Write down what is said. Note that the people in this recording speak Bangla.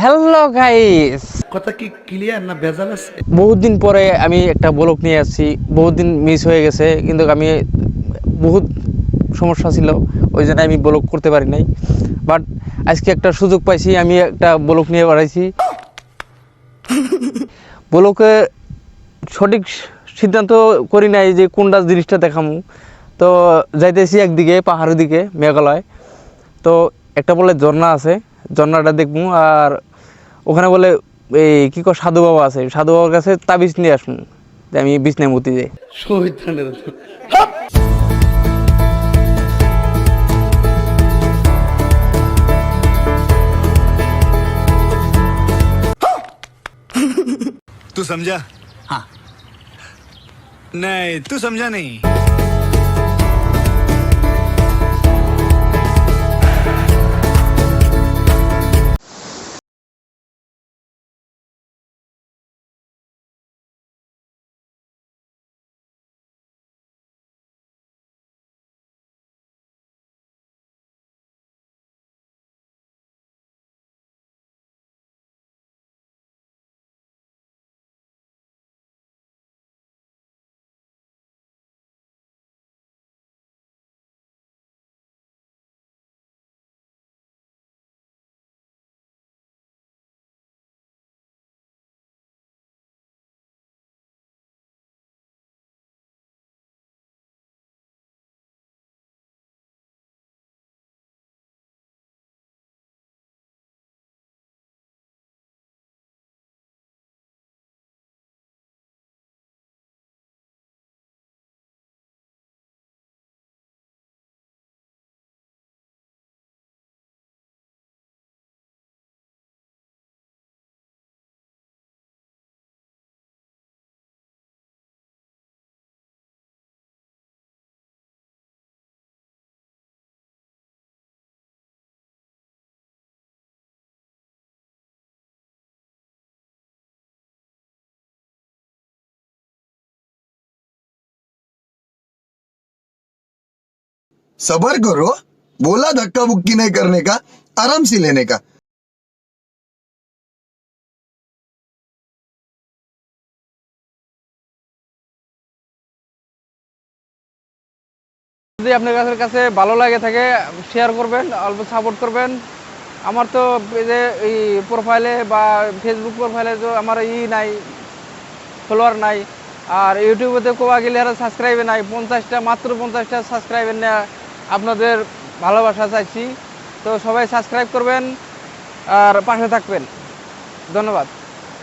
হ্যালো গাইস, কথা কি ক্লিয়ার না ভেজাল আছে? বহুত দিন পরে আমি একটা ব্লগ নিয়ে আসছি। বহুত দিন মিস হয়ে গেছে, কিন্তু আমি বহুত সমস্যা ছিল, ওই জন্য আমি ব্লগ করতে পারি নাই। বাট আজকে একটা সুযোগ পাইছি, আমি একটা ব্লগ নিয়ে বেড়াইছি। ব্লগে সঠিক সিদ্ধান্ত করি নাই যে কোনটা জিনিসটা দেখামু। তো যাইতেছি একদিকে পাহাড়ের দিকে, মেঘালয়। তো একটা বলে ঝর্ণা আছে, ঝর্ণাটা দেখবো। আর ওখানে বলে এই কী কর সাধু বাবা আছে, সাধু বাবার কাছে তাবিজ নিয়ে আসবো, যে আমি বিষ্ণায় মতি যাই। শহীদানের तू समझा? हाँ। नहीं, तू समझा नहीं। सबर करो, बोला धक्का बुक्की नहीं करने का, आराम से लेने का। যদি আপনার কাছে ভালো লাগে থাকে, শেয়ার করবেন, অল্প সাপোর্ট করবেন। আমার তো এই যে এই প্রোফাইলে বা ফেসবুক প্রোফাইলে তো আমার নাই, ফলোয়ার নাই। আর ইউটিউবেতে কোয়া গেলে আর সাবস্ক্রাইবে নাই, 50টা, মাত্র 50টা সাবস্ক্রাইবার নেওয়া। আপনাদের ভালোবাসা চাইছি, তো সবাই সাবস্ক্রাইব করবেন আর পাশে থাকবেন। ধন্যবাদ।